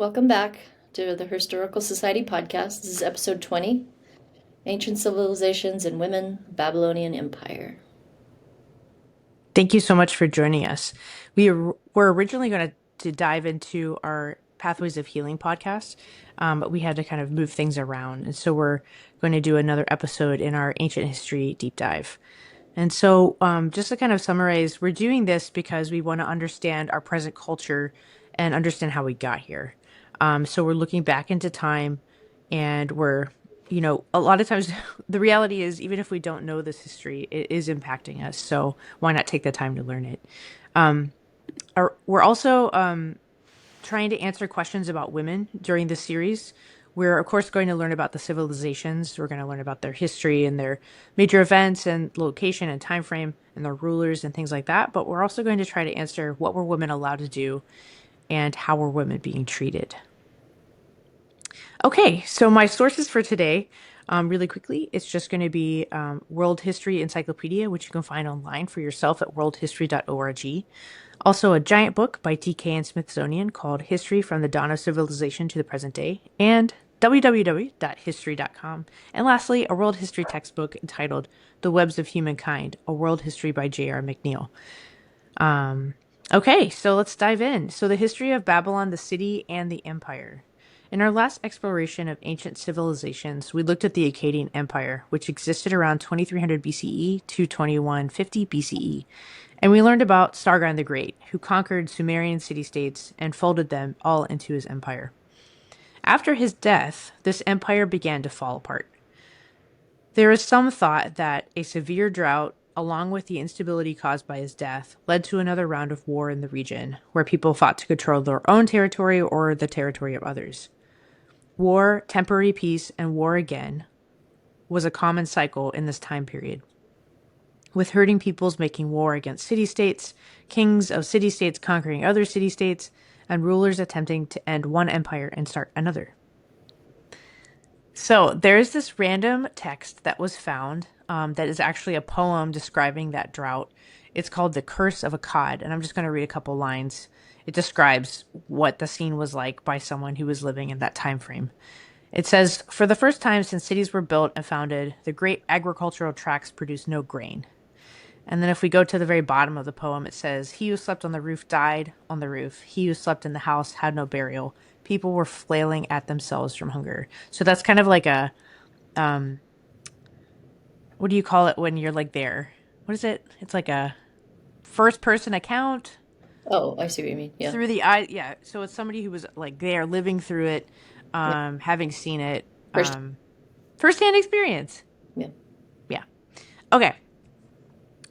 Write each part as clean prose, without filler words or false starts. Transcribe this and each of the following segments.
Welcome back to the Historical Society podcast. This is episode 20, Ancient Civilizations and Women, Babylonian Empire. Thank you so much for joining us. Were originally going to dive into our Pathways of Healing podcast, but we had to kind of move things around. And so we're going to do another episode in our ancient history deep dive. And so, just to kind of summarize, we're doing this because we want to understand our present culture and understand how we got here. So we're looking back into time, and a lot of times the reality is, even if we don't know this history, it is impacting us. So why not take the time to learn it? We're also trying to answer questions about women during this series. We're, of course, going to learn about the civilizations. We're going to learn about their history and their major events and location and time frame and their rulers and things like that. But we're also going to try to answer what were women allowed to do and how were women being treated. Okay, so my sources for today, really quickly, it's just going to be World History Encyclopedia, which you can find online for yourself at worldhistory.org. Also, a giant book by TK and Smithsonian called History from the Dawn of Civilization to the Present Day, and www.history.com. And lastly, a world history textbook entitled The Webs of Humankind, A World History by J.R. McNeill. Okay, so let's dive in. So the history of Babylon, the city, and the empire. In our last exploration of ancient civilizations, we looked at the Akkadian Empire, which existed around 2300 BCE to 2150 BCE, and we learned about Sargon the Great, who conquered Sumerian city-states and folded them all into his empire. After his death, this empire began to fall apart. There is some thought that a severe drought, along with the instability caused by his death, led to another round of war in the region, where people fought to control their own territory or the territory of others. War, temporary peace, and war again was a common cycle in this time period, with herding peoples making war against city-states, kings of city-states conquering other city-states, and rulers attempting to end one empire and start another. So there's this random text that was found that is actually a poem describing that drought. It's called The Curse of Akkad, and I'm just going to read a couple lines. It describes what the scene was like by someone who was living in that time frame. It says, "For the first time since cities were built and founded, the great agricultural tracts produced no grain." And then if we go to the very bottom of the poem, it says, "He who slept on the roof died on the roof. He who slept in the house had no burial. People were flailing at themselves from hunger." So that's kind of like a, what do you call it when you're like there? What is it? It's like a first person account Oh, I see what you mean. Yeah. through the eye. Yeah. So it's somebody who was like there living through it, Yeah. having seen it, First, firsthand experience. yeah. Yeah. Okay.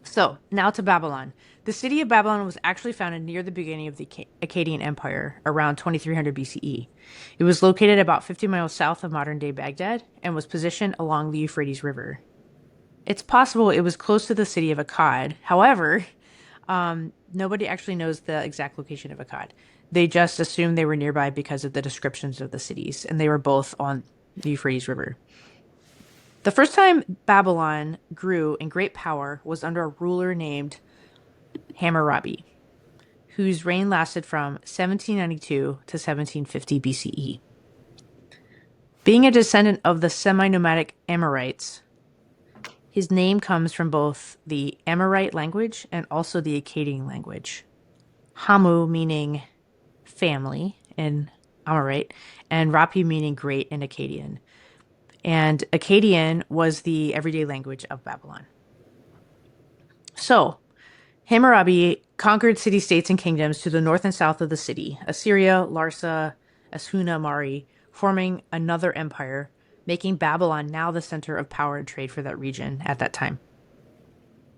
So now to Babylon. The city of Babylon was actually founded near the beginning of the Akkadian Empire, around 2300 BCE. It was located about 50 miles south of modern-day Baghdad and was positioned along the Euphrates River. It's possible it was close to the city of Akkad. However, nobody actually knows the exact location of Akkad. They just assumed they were nearby because of the descriptions of the cities, and they were both on the Euphrates River. The first time Babylon grew in great power was under a ruler named Hammurabi, whose reign lasted from 1792 to 1750 BCE. Being a descendant of the semi-nomadic Amorites, his name comes from both the Amorite language and also the Akkadian language. Hamu meaning family in Amorite, and Rapi meaning great in Akkadian. And Akkadian was the everyday language of Babylon. So, Hammurabi conquered city-states and kingdoms to the north and south of the city, Assyria, Larsa, Ashuna, Mari, forming another empire, making Babylon now the center of power and trade for that region at that time.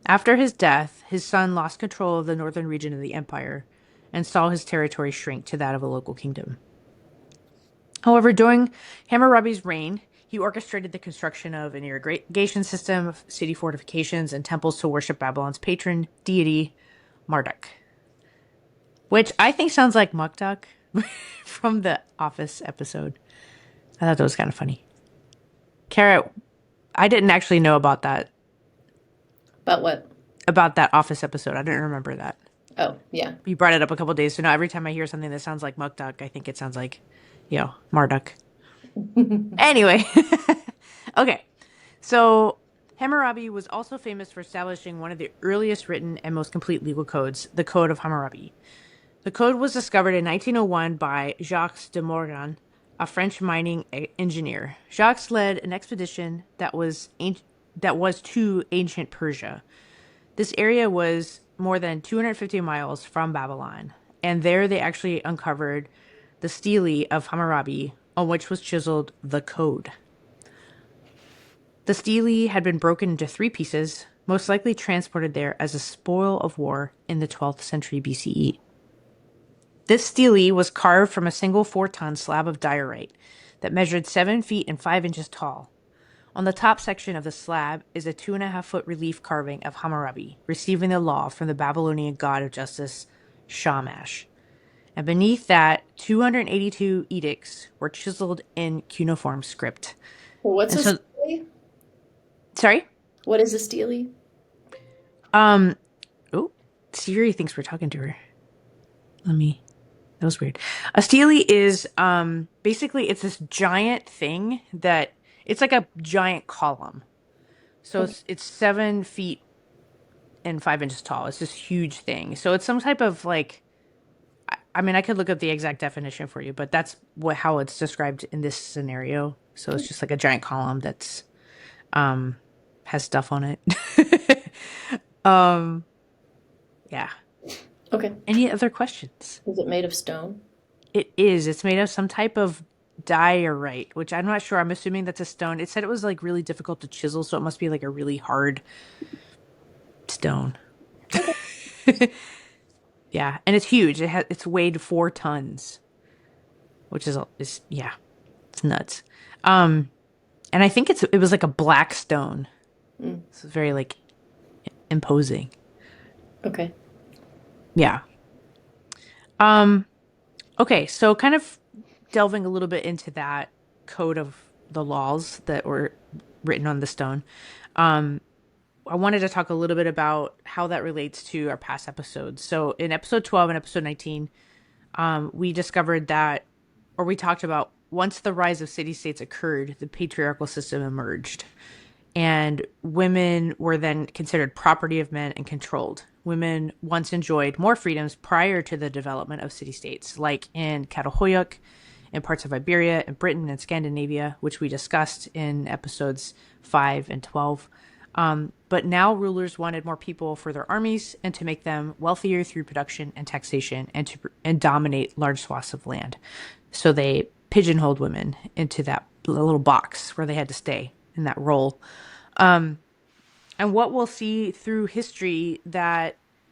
After his death, his son lost control of the northern region of the empire and saw his territory shrink to that of a local kingdom. However, during Hammurabi's reign, he orchestrated the construction of an irrigation system, city fortifications, and temples to worship Babylon's patron deity, Marduk. Which I think sounds like Mukduk from the Office episode. I thought that was kind of funny. Kara, I didn't actually know about that. About what? About that Office episode. I didn't remember that. Oh, yeah. You brought it up a couple days, so now every time I hear something that sounds like Mukduk, I think it sounds like, Marduk. Anyway, okay. So Hammurabi was also famous for establishing one of the earliest written and most complete legal codes, the Code of Hammurabi. The code was discovered in 1901 by Jacques de Morgan, a French mining engineer. Jacques led an expedition that was to ancient Persia. This area was more than 250 miles from Babylon, and there they actually uncovered the stele of Hammurabi, on which was chiseled the code. The stele had been broken into three pieces, most likely transported there as a spoil of war in the 12th century BCE. This stele was carved from a single 4-ton slab of diorite that measured 7 feet and 5 inches tall. On the top section of the slab is a 2.5-foot relief carving of Hammurabi, receiving the law from the Babylonian god of justice, Shamash. And beneath that, 282 edicts were chiseled in cuneiform script. What's And a so, stele? sorry? What is a stele? Um, oh, Siri thinks we're talking to her. That was weird. A stele is basically it's this giant thing that it's like a giant column. So Okay. it's 7 feet and 5 inches tall. It's this huge thing. So it's some type of like I mean I could look up the exact definition for you, but that's how it's described in this scenario. So it's just like a giant column that's has stuff on it. um yeah. Okay. Any other questions? Is it made of stone? It is. It's made of some type of diorite, which I'm not sure. I'm assuming that's a stone. It said it was like really difficult to chisel, so it must be like a really hard stone. Yeah, and it's huge. It's weighed 4 tons, which is yeah, it's nuts. Um, and I think it was like a black stone. Mm. It's very like imposing. Okay. Yeah. Um, okay, so kind of delving a little bit into that code of the laws that were written on the stone. Um, I wanted to talk a little bit about how that relates to our past episodes. So in episode 12 and episode 19, we discovered that, or we talked about once the rise of city states occurred, the patriarchal system emerged. And women were then considered property of men and controlled. Women once enjoyed more freedoms prior to the development of city states, like in Catalhoyuk, in parts of Iberia, and Britain and Scandinavia, which we discussed in episodes 5 and 12. But now rulers wanted more people for their armies and to make them wealthier through production and taxation and dominate large swaths of land. So they pigeonholed women into that little box where they had to stay in that role. And what we'll see through history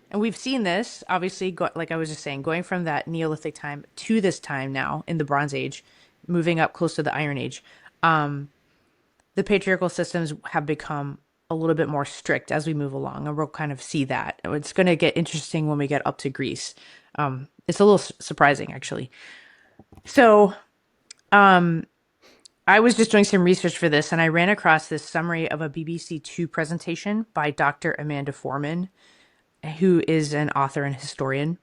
and we've seen this, obviously, like I was just saying, going from that Neolithic time to this time now in the Bronze Age, moving up close to the Iron Age, the patriarchal systems have become a little bit more strict as we move along, and we'll kind of see that. It's going to get interesting when we get up to Greece. It's a little surprising, actually. So, I was just doing some research for this, and I ran across this summary of a BBC Two presentation by Dr. Amanda Foreman, who is an author and historian.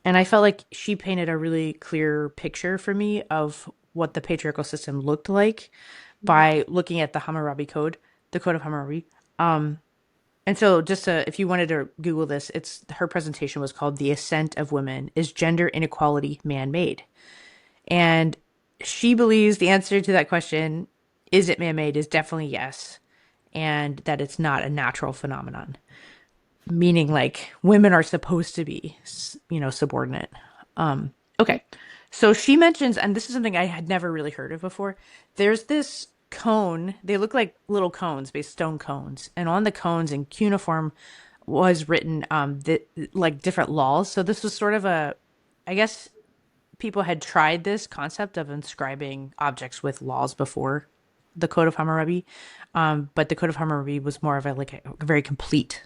And I felt like she painted a really clear picture for me of what the patriarchal system looked like by looking at the Hammurabi Code, the Code of Hammurabi. And so if you wanted to Google this, her presentation was called The Ascent of Women, Is Gender Inequality Man-Made? And she believes the answer to that question, is it man-made, is definitely yes. And that it's not a natural phenomenon. Meaning like women are supposed to be, subordinate. Okay. So she mentions, and this is something I had never really heard of before. There's this cone. They look like little cones, based stone cones. And on the cones in cuneiform was written like different laws. So this was sort of I guess people had tried this concept of inscribing objects with laws before the Code of Hammurabi. But the Code of Hammurabi was more of a very complete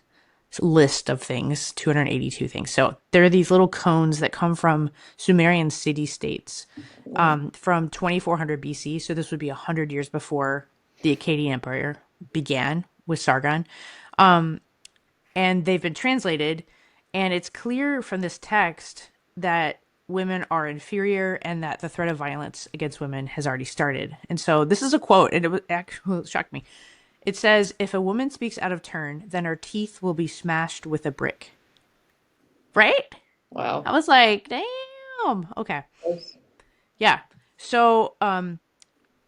list of things, 282 things. So there are these little cones that come from Sumerian city-states from 2400 BC. So this would be 100 years before the Akkadian Empire began with Sargon. And they've been translated, And it's clear from this text that women are inferior and that the threat of violence against women has already started. And so this is a quote, and it was actually it shocked me. It says, "If a woman speaks out of turn, then her teeth will be smashed with a brick." Right? I Wow. was like, damn. Okay. Gross. Yeah. So,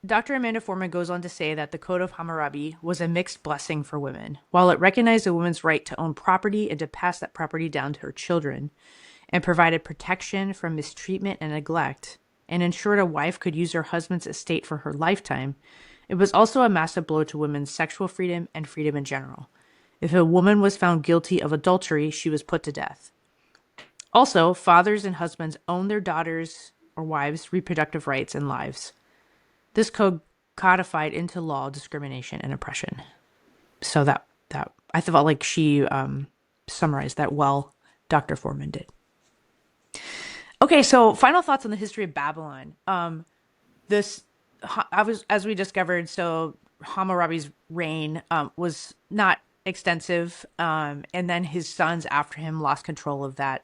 Dr. Amanda Foreman goes on to say that the Code of Hammurabi was a mixed blessing for women. While it recognized a woman's right to own property and to pass that property down to her children, and provided protection from mistreatment and neglect, and ensured a wife could use her husband's estate for her lifetime, it was also a massive blow to women's sexual freedom and freedom in general. If a woman was found guilty of adultery, she was put to death. Also, fathers and husbands owned their daughters' or wives' reproductive rights and lives. This code codified into law discrimination and oppression. So that I felt like she summarized that well. Dr. Foreman did. Okay, so final thoughts on the history of Babylon. This I was as we discovered. So Hammurabi's reign was not extensive, and then his sons after him lost control of that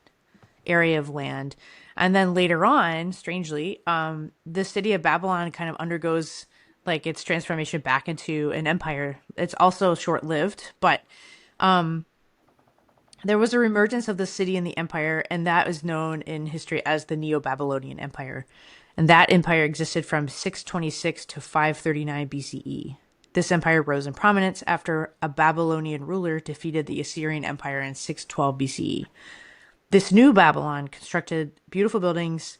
area of land. And then later on, strangely, the city of Babylon kind of undergoes like its transformation back into an empire. It's also short lived, but there was a reemergence of the city and the empire, and that is known in history as the Neo-Babylonian Empire. And that empire existed from 626 to 539 BCE. This empire rose in prominence after a Babylonian ruler defeated the Assyrian Empire in 612 BCE. This new Babylon constructed beautiful buildings,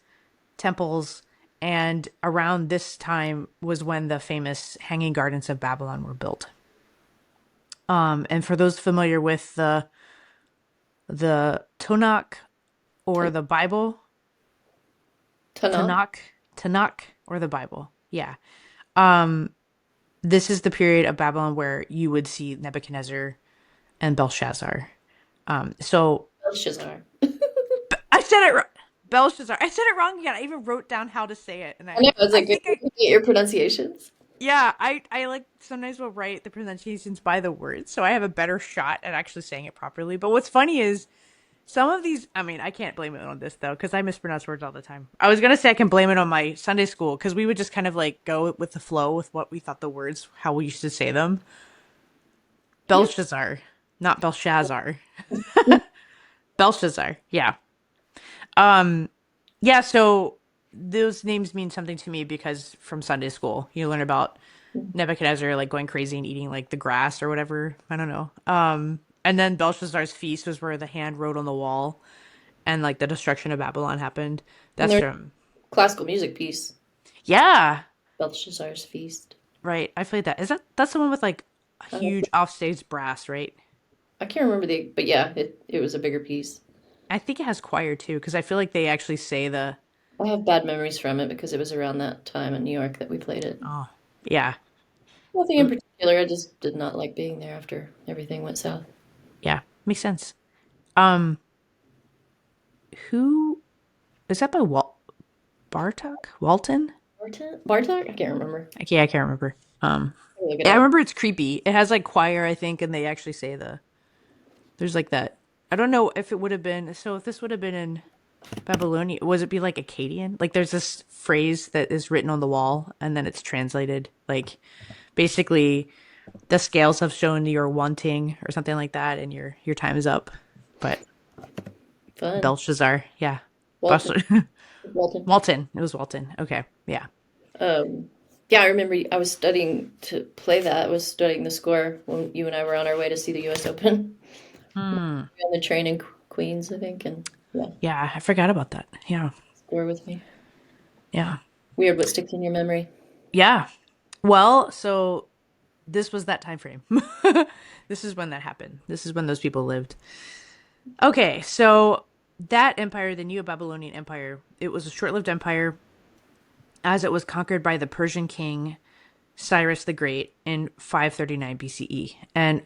temples, and around this time was when the famous Hanging Gardens of Babylon were built. And for those familiar with the Tanakh or the Bible, Tanakh. Tanakh or the Bible, yeah. This is the period of Babylon where you would see Nebuchadnezzar and Belshazzar. So Belshazzar. I said it wrong. Belshazzar. I said it wrong again. I even wrote down how to say it, and I know. It's I like good think I to get your pronunciations. yeah I like sometimes will write the pronunciations by the words, so I have a better shot at actually saying it properly. But what's funny is some of these. I mean, I can't blame it on this though because I mispronounce words all the time. I was gonna say I can blame it on my Sunday school because we would just kind of like go with the flow with what we thought the words how we used to say them. Yep. Belshazzar, not Belshazzar. Belshazzar. Yeah. Um, yeah, so those names mean something to me because from Sunday school, you learn about Nebuchadnezzar like going crazy and eating like the grass or whatever. I don't know. And then Belshazzar's feast was where the hand wrote on the wall and like the destruction of Babylon happened. And That's there's from a classical music piece, yeah, Belshazzar's Feast. right. I played that. Is that's the one with like a I don't know. huge offstage brass, right? I can't remember but yeah, it was a bigger piece. I think it has choir too because I feel like they actually say the I have bad memories from it because it was around that time in New York that we played it. oh yeah. Nothing in particular. I just did not like being there after everything went south. Yeah, makes sense. Um, who is that by Bartok? Walton? Bartok? Bartok? I can't remember. Yeah, I can't remember. I'll look it Yeah, I up. remember it's creepy. It has like choir, I think, and they actually say there's like that. I don't know if it would have been so if this would have been in Babylonian, was it be like Akkadian? Like there's this phrase that is written on the wall and then it's translated like basically the scales have shown you're wanting or something like that and your time is up. But Fun. Belshazzar, yeah. Walton. Belshazzar. Walton. Walton. It was Walton. Okay. Yeah. Um, yeah, I remember I was studying to play that. I was studying the score when you and I were on our way to see the U.S. Open. Hmm. On the train in Queens, I think, and yeah, Yeah, I forgot about that. Yeah. score with me. Yeah. Weird what sticks in your memory. Yeah. Well, so this was that time frame. This is when that happened. This is when those people lived. Okay, so that empire, the Neo-Babylonian Empire, it was a short-lived empire as it was conquered by the Persian king Cyrus the Great in 539 BCE. And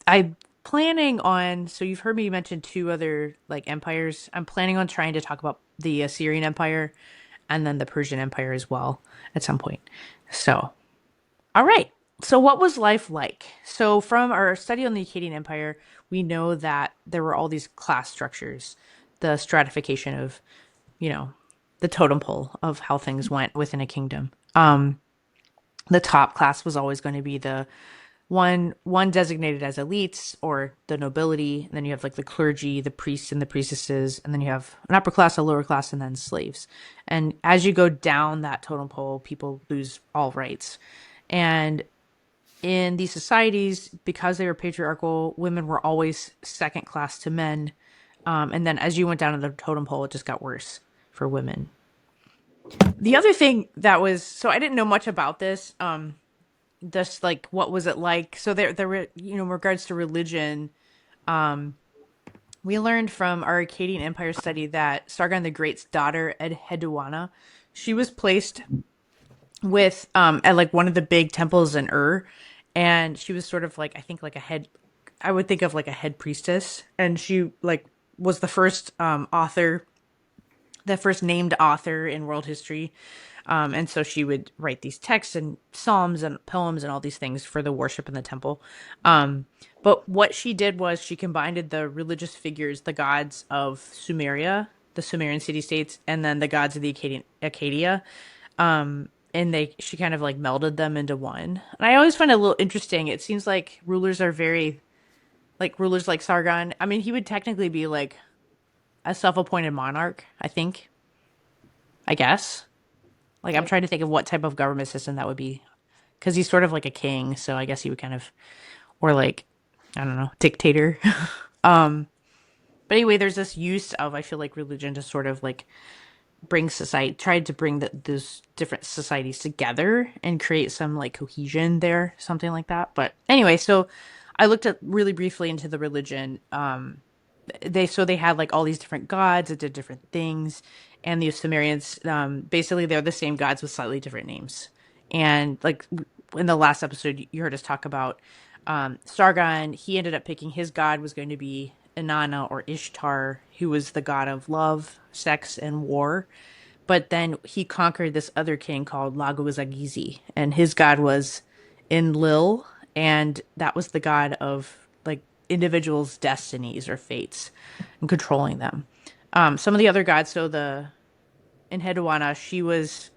I'm planning on, so you've heard me mention two other like empires. I'm planning on trying to talk about the Assyrian Empire and then the Persian Empire as well at some point. So, all right, So, what was life like? So, from our study on the Akkadian Empire, we know that there were all these class structures, the stratification of, you know, the totem pole of how things went within a kingdom. The top class was always going to be the one designated as elites or the nobility. And then you have like the clergy, the priests and the priestesses, and then you have an upper class, a lower class, and then slaves. And as you go down that totem pole, people lose all rights. And in these societies, because they were patriarchal, women were always second class to men. And then as you went down to the totem pole, it just got worse for women. The other thing that was, so I didn't know much about this. Just like what was it like? So there were, in regards to religion, we learned from our Akkadian Empire study that Sargon the Great's daughter, Edheduana, she was placed with at like one of the big temples in Ur, and she was sort of like, I think like a head, I would think of like a head priestess, and she like was the first author, the first named author in world history. And so she would write these texts and psalms and poems and all these things for the worship in the temple. But what she did was she combined the religious figures, the gods of Sumeria, the Sumerian city states, and then the gods of the Acadia. And she kind of like melded them into one. And I always find it a little interesting. It seems like rulers are very, like rulers like Sargon. I mean, he would technically be like a self-appointed monarch, I think. I guess. Like I'm Yep. trying to think of what type of government system that would be, because he's sort of like a king, so I guess he would kind of, or like, I don't know, dictator. But anyway, there's this use of, I feel like, religion to sort of like bring society, tried to bring those different societies together and create some like cohesion there, something like that. But anyway, so I looked at really briefly into the religion. They had like all these different gods that did different things, and the Sumerians, basically they're the same gods with slightly different names. And like in the last episode, you heard us talk about Sargon. He ended up picking his god was going to be Inanna or Ishtar, who was the god of love, sex, and war. But then he conquered this other king called Lago-Zagizi, and his god was Enlil, and that was the god of like individuals' destinies or fates and controlling them. Some of the other gods, so the Enheduanna, she was,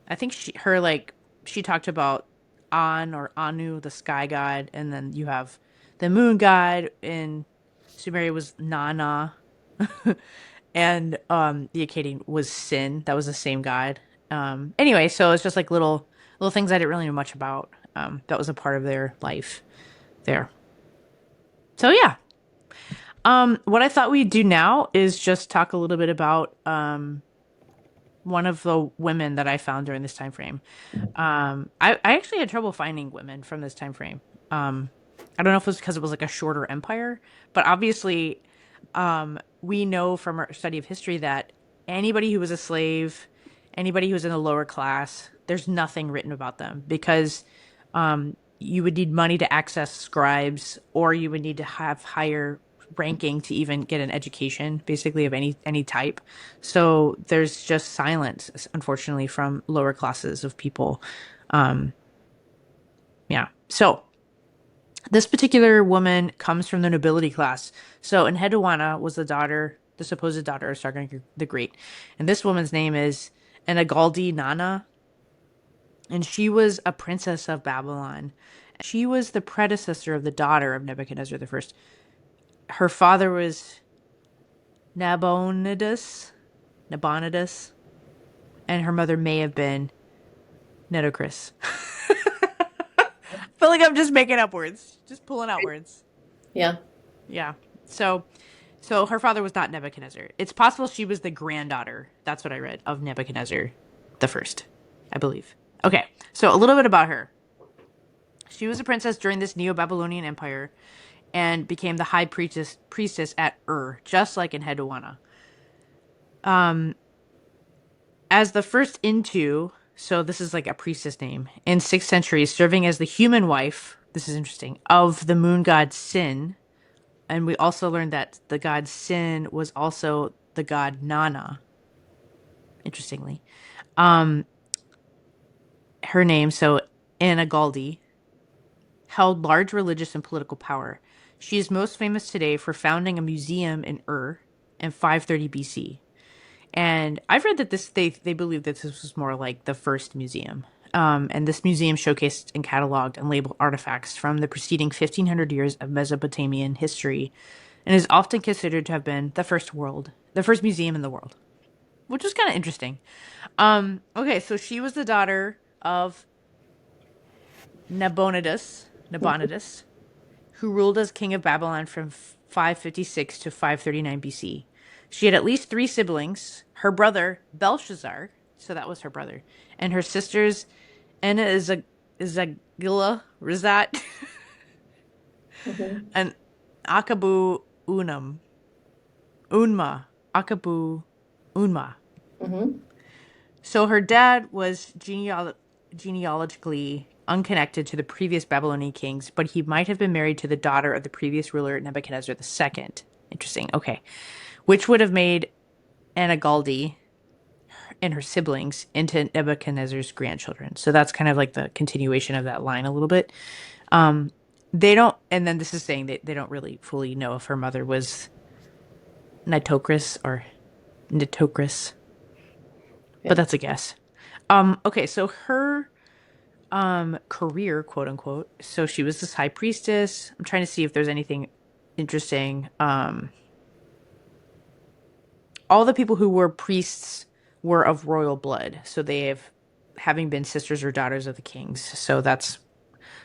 I think she talked about An or Anu, the sky god, and then you have the moon god in Sumeria was Nana, and the Akkadian was Sin. That was the same god. Anyway, so it's just like little things I didn't really know much about. That was a part of their life there. So yeah. What I thought we'd do now is just talk a little bit about one of the women that I found during this time frame. I actually had trouble finding women from this time frame. I don't know if it was because it was like a shorter empire, but obviously, we know from our study of history that anybody who was a slave, anybody who was in the lower class, there's nothing written about them because you would need money to access scribes, or you would need to have higher ranking to even get an education, basically of any type. So there's just silence, unfortunately, from lower classes of people. Yeah. So this particular woman comes from the nobility class. So Enheduanna was the supposed daughter of Sargon the Great. And this woman's name is Enagaldi Nana, and she was a princess of Babylon. She was the predecessor of the daughter of Nebuchadnezzar the First. Her father was Nabonidus, and her mother may have been Nitocris. I feel like I'm just making up words, just pulling out words. Yeah. Yeah. So her father was not Nebuchadnezzar. It's possible she was the granddaughter. That's what I read of Nebuchadnezzar the First, I believe. Okay. So a little bit about her. She was a princess during this Neo-Babylonian Empire and became the high priestess at Ur, just like in Hedwana. As the first Intu, so this is like a priestess name, in 6th century, serving as the human wife, this is interesting, of the moon god Sin. And we also learned that the god Sin was also the god Nana, interestingly. Her name, so Anna Galdi, held large religious and political power. She is most famous today for founding a museum in Ur in 530 BC. And I've read that they believe that this was more like the first museum. And this museum showcased and cataloged and labeled artifacts from the preceding 1500 years of Mesopotamian history, and is often considered to have been the first museum in the world, which is kind of interesting. Okay, so she was the daughter of Nabonidus, who ruled as king of Babylon from 556 to 539 BC. She had at least three siblings: her brother Belshazzar, so that was her brother, and her sisters Anna Izagilla, Rizat, Mm-hmm. and Akabu Unma, Akabu Unma. Mm-hmm. So her dad was genealogically unconnected to the previous Babylonian kings, but he might have been married to the daughter of the previous ruler Nebuchadnezzar II. Interesting. Okay. Which would have made Anagaldi and her siblings into Nebuchadnezzar's grandchildren. So that's kind of like the continuation of that line a little bit. They don't, and then this is saying that they don't really fully know if her mother was Nitocris or Nitocris, Yeah. but that's a guess. Okay, so her career, quote unquote. So she was this high priestess. I'm trying to see if there's anything interesting. All the people who were priests were of royal blood, so they have having been sisters or daughters of the kings. So that's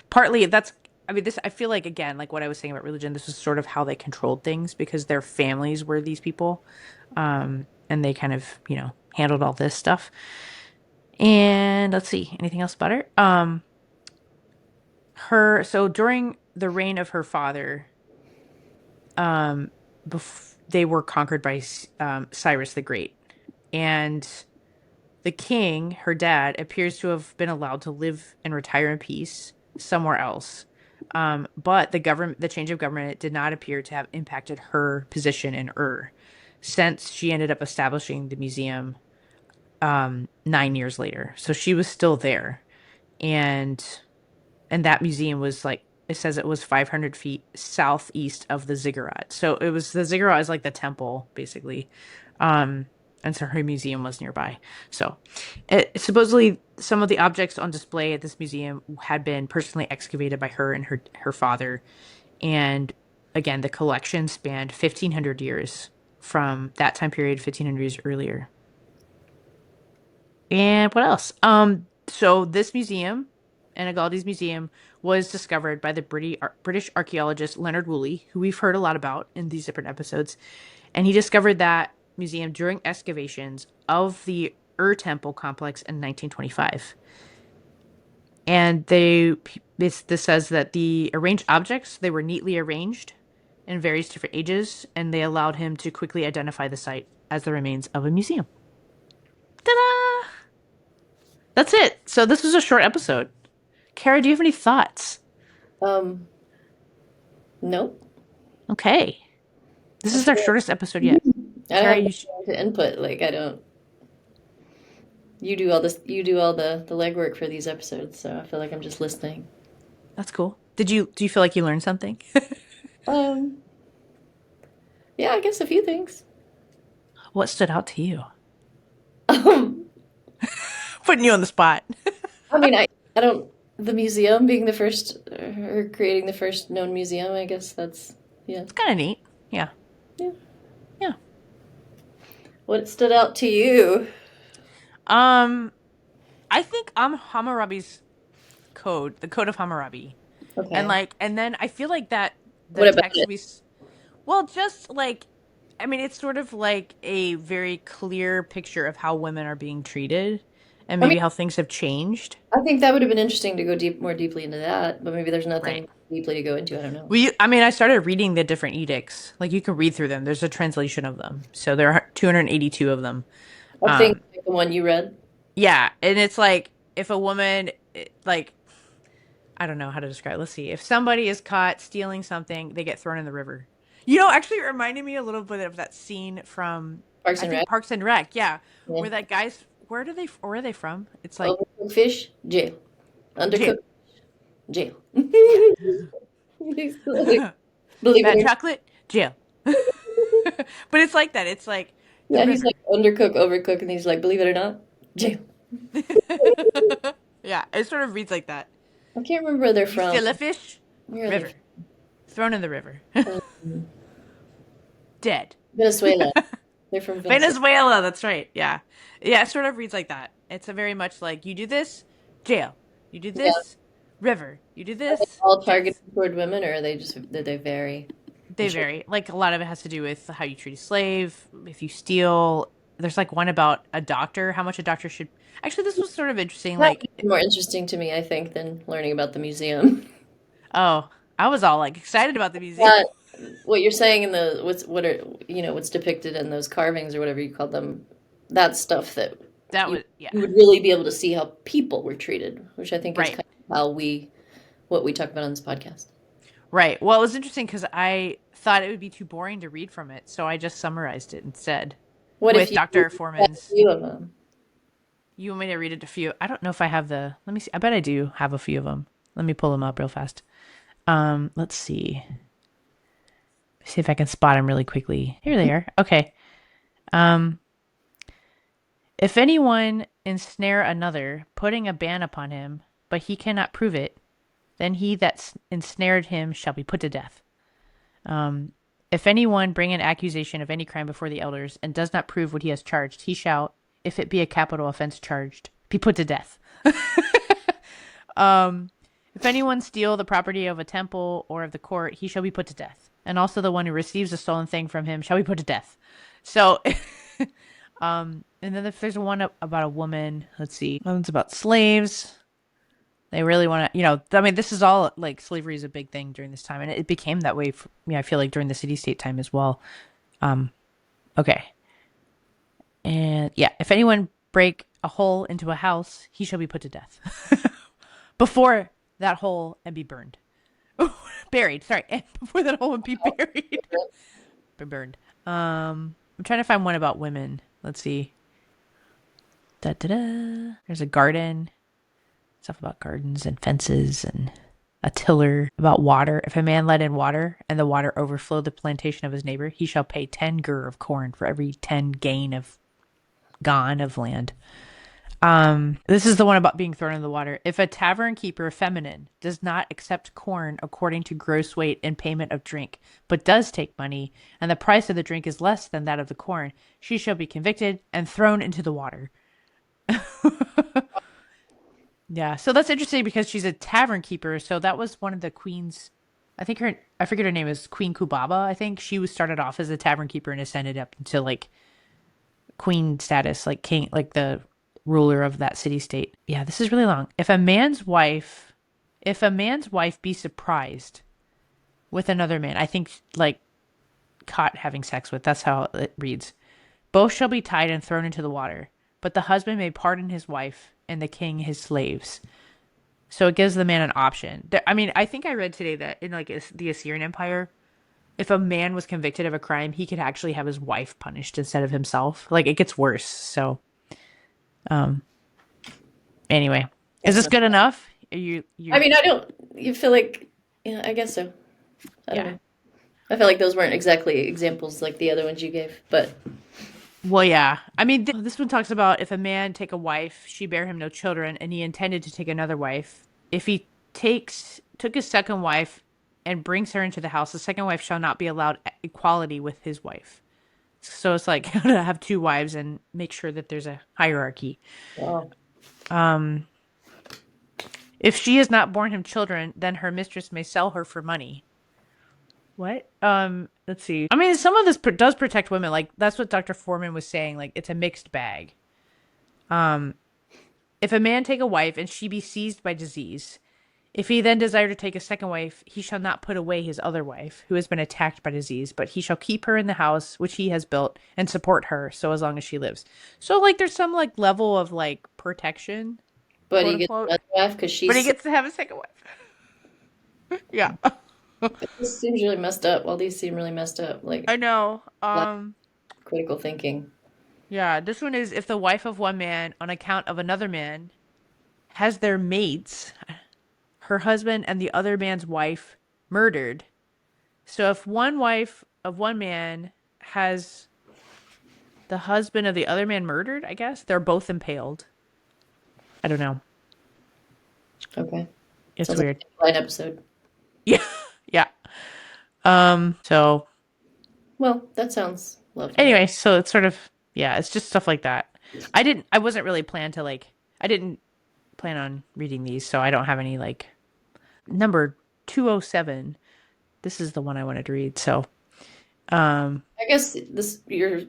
partly that's. I mean, this. I feel like again, like what I was saying about religion, this was sort of how they controlled things because their families were these people, and they kind of handled all this stuff. And let's see, anything else about her? Her so during the reign of her father, they were conquered by Cyrus the Great, and the king, her dad, appears to have been allowed to live and retire in peace somewhere else. But the change of government did not appear to have impacted her position in Ur, since she ended up establishing the museum 9 years later. So she was still there, and that museum was like it says it was 500 feet southeast of the ziggurat. So it was the ziggurat is like the temple basically, and so her museum was nearby. So supposedly some of the objects on display at this museum had been personally excavated by her and her father, and again the collection spanned 1500 years from that time period 1500 years earlier. And what else? So this museum, Anagaldi's museum, was discovered by the British archaeologist Leonard Woolley, who we've heard a lot about in these different episodes. And he discovered that museum during excavations of the Ur Temple complex in 1925. And this says that the arranged objects, they were neatly arranged in various different ages, and they allowed him to quickly identify the site as the remains of a museum. Ta-da! That's it. So this was a short episode. Kara, do you have any thoughts? Um. Nope. Okay. This I is our feel shortest episode yet. I don't Kara, have to input. Like I don't. You do all this. You do all the legwork for these episodes, so I feel like I'm just listening. that's cool. Do you feel like you learned something? Um. Yeah, I guess a few things. What stood out to you? Um. Putting you on the spot. I mean, I don't. The museum being the first, or creating the first known museum. I guess that's yeah. It's kind of neat. Yeah. Yeah. Yeah. What stood out to you? Um, I think Hammurabi's code, the Code of Hammurabi, and Okay. then I feel like that the What about text it? well, just like, I mean, it's sort of like a very clear picture of how women are being treated, and I mean, maybe how things have changed. I think that would have been interesting to go more deeply into that, but maybe there's Right. nothing deeply to go into. I don't know. I mean, I started reading the different edicts. Like you can read through them. There's a translation of them. So there are 282 of them. Of things Um, like the one you read. yeah, and it's like if a woman like I don't know how to describe it. Let's see. If somebody is caught stealing something, they get thrown in the river. Actually it reminded me a little bit of that scene from Parks I and think Rec. Parks and Rec. Yeah, Yeah. where that guy's where are they from? It's like Overcooked fish, jail. jail. Undercooked. jail. He's like, believe Bad it or not. chocolate, jail. But it's like that. It's like the Yeah, he's like river. undercook, overcook, and he's like, believe it or not, jail. Yeah, it sort of reads like that. I can't remember where they're You from. steal a fish, Where are they river. Thrown in the river. from? Dead. Venezuela. They're from Venezuela. Venezuela, that's right. Yeah. Yeah, it sort of reads like that. It's a very much like you do this, jail. You do Yeah. this, river. You do Are they this, all targeted death. toward women, or are they just did they vary? I'm They sure. vary. Like a lot of it has to do with how you treat a slave, if you steal. There's like one about a doctor, how much a doctor should. Actually, this was sort of interesting. That Like, would be more interesting to me, I think, than learning about the museum. oh, I was all like excited about the museum. That what you're saying in the what are what's depicted in those carvings or whatever you call them, that's stuff that That you was, yeah, you would really be able to see how people were treated, which I think is right. kind of how we what we talk about on this podcast. Right. Well, it was interesting because I thought it would be too boring to read from it, so I just summarized it instead What if with you Dr. had a Foreman's. few of them? You want me to read it a few? I don't know if I have the. Let me see. I bet I do have a few of them. Let me pull them up real fast. Let's see. See if I can spot them really quickly. Here they are. Okay. Um, if anyone ensnare another, putting a ban upon him, but he cannot prove it, then he that ensnared him shall be put to death. Um, if anyone bring an accusation of any crime before the elders and does not prove what he has charged, he shall, if it be a capital offense charged, be put to death. um, if anyone steal the property of a temple or of the court, he shall be put to death. And also the one who receives a stolen thing from him shall be put to death. So, and then if there's one about a woman, let's see, one's about slaves. They really want to, I mean, this is all like slavery is a big thing during this time, and it became that way. For, I feel like during the city-state time as well. Okay, and yeah, if anyone break a hole into a house, he shall be put to death before that hole and be burned, buried. Sorry, and before that hole and be buried, be burned. I'm trying to find one about women. Let's see. Da da da. There's a garden. Stuff about gardens and fences and a tiller about water. If a man let in water and the water overflow the plantation of his neighbor, he shall pay 10 gur of corn for every 10 gain of gone of land. This is the one about being thrown in the water. If a tavern keeper feminine does not accept corn according to gross weight in payment of drink, but does take money, and the price of the drink is less than that of the corn, she shall be convicted and thrown into the water. Yeah, so that's interesting because she's a tavern keeper. So that was one of the queens. I forget her name is Queen Kubaba. I think she was started off as a tavern keeper and ascended up into like queen status, like king, like the ruler of that city state. Yeah, this is really long. If a man's wife be surprised with another man, I think like caught having sex with, that's how it reads. Both shall be tied and thrown into the water, but the husband may pardon his wife and the king his slaves. So it gives the man an option. I mean, I think I read today that in like the Assyrian Empire, if a man was convicted of a crime, he could actually have his wife punished instead of himself. Like it gets worse. So, anyway, is That's this not, good enough? I mean, I don't. You feel like, yeah, I guess so. I don't Yeah. know. I feel like those weren't exactly examples like the other ones you gave, but Well, yeah. I mean, this one talks about if a man take a wife, she bear him no children, and he intended to take another wife. If he took his second wife and brings her into the house, the second wife shall not be allowed equality with his wife. So it's like how to have two wives and make sure that there's a hierarchy. wow. If she has not borne him children, then her mistress may sell her for money. What? Let's see. I mean, some of this does protect women. Like that's what Dr. Foreman was saying. Like it's a mixed bag. If a man take a wife and she be seized by disease, if he then desire to take a second wife, he shall not put away his other wife, who has been attacked by disease, but he shall keep her in the house which he has built and support her so as long as she lives. So like there's some like level of like protection, But quote he gets unquote. another wife because But he she's. gets to have a second wife. Yeah. This seems really messed up. All these seem really messed up. Like I know. black critical thinking. Yeah, this one is if the wife of one man on account of another man has their mates, her husband and the other man's wife murdered. So if one wife of one man has the husband of the other man murdered, I guess they're both impaled. I don't know. Okay. It's Sounds like weird. a fine episode. Yeah. Yeah. So Well, that sounds lovely. anyway, so it's sort of, yeah, it's just stuff like that. I wasn't really planned to like, I didn't plan on reading these, so I don't have any like number 207. This is the one I wanted to read. So, I guess this your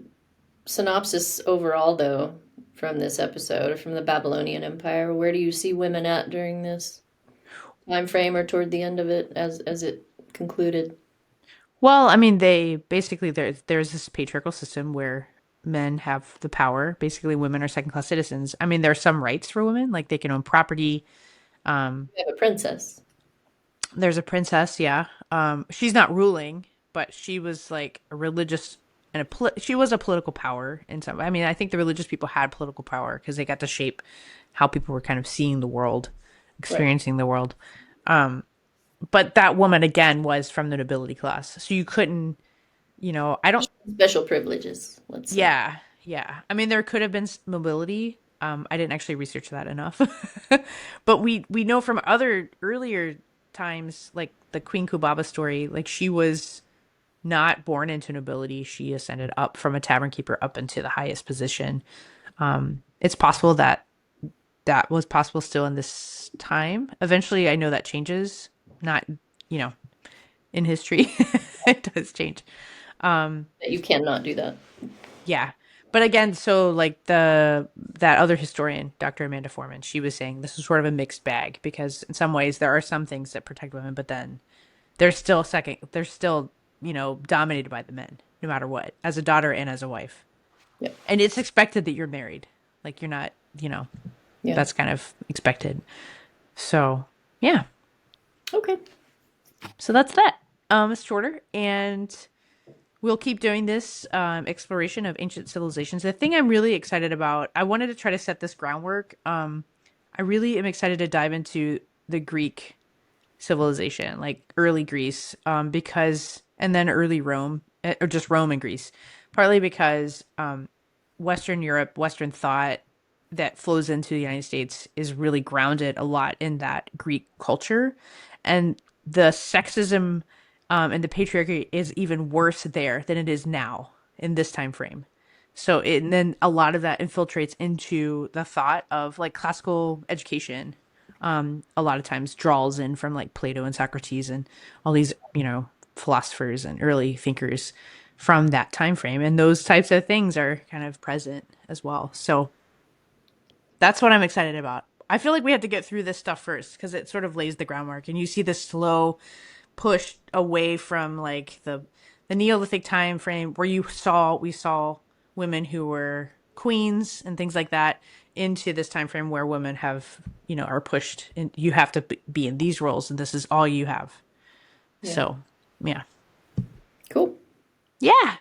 synopsis overall, though, from this episode, from the Babylonian Empire, where do you see women at during this time frame or toward the end of it as it concluded? well, I mean, they basically there's this patriarchal system where men have the power. Basically, women are second class citizens. I mean, there are some rights for women, like they can own property. We have a princess. There's a princess, yeah. She's not ruling, but she was like a religious and she was a political power in some. I mean, I think the religious people had political power because they got to shape how people were kind of seeing the world, Right. experiencing the world. But that woman again was from the nobility class, so you couldn't, I don't. Special privileges, let's say. Yeah, yeah. I mean, there could have been mobility. I didn't actually research that enough, but we know from other earlier times, like the Queen Kubaba story, like she was not born into nobility. She ascended up from a tavern keeper up into the highest position. It's possible that that was possible still in this time. Eventually, I know that changes. Not, you know, in history, it does change. That you cannot do that. Yeah. But again, so like that other historian, Dr. Amanda Foreman, she was saying this is sort of a mixed bag because in some ways there are some things that protect women, but then they're still, dominated by the men, no matter what, as a daughter and as a wife. Yeah. And it's expected that you're married. Like you're not, Yeah. that's kind of expected. So yeah. Okay. So that's that. It's shorter and we'll keep doing this exploration of ancient civilizations. The thing I'm really excited about, I wanted to try to set this groundwork. I really am excited to dive into the Greek civilization, like early Greece, because, and then early Rome, or just Rome and Greece, partly because Western Europe, Western thought that flows into the United States is really grounded a lot in that Greek culture. And the sexism and the patriarchy is even worse there than it is now in this time frame. So and then a lot of that infiltrates into the thought of like classical education. A lot of times draws in from like Plato and Socrates and all these, philosophers and early thinkers from that time frame. And those types of things are kind of present as well. So that's what I'm excited about. I feel like we have to get through this stuff first because it sort of lays the groundwork and you see this slow push away from like the Neolithic time frame where we saw women who were queens and things like that into this time frame where women have are pushed and you have to be in these roles and this is all you have. Yeah. So yeah. Cool. Yeah.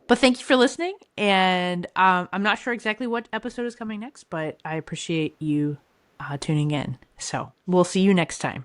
But thank you for listening and I'm not sure exactly what episode is coming next, but I appreciate you tuning in. So we'll see you next time.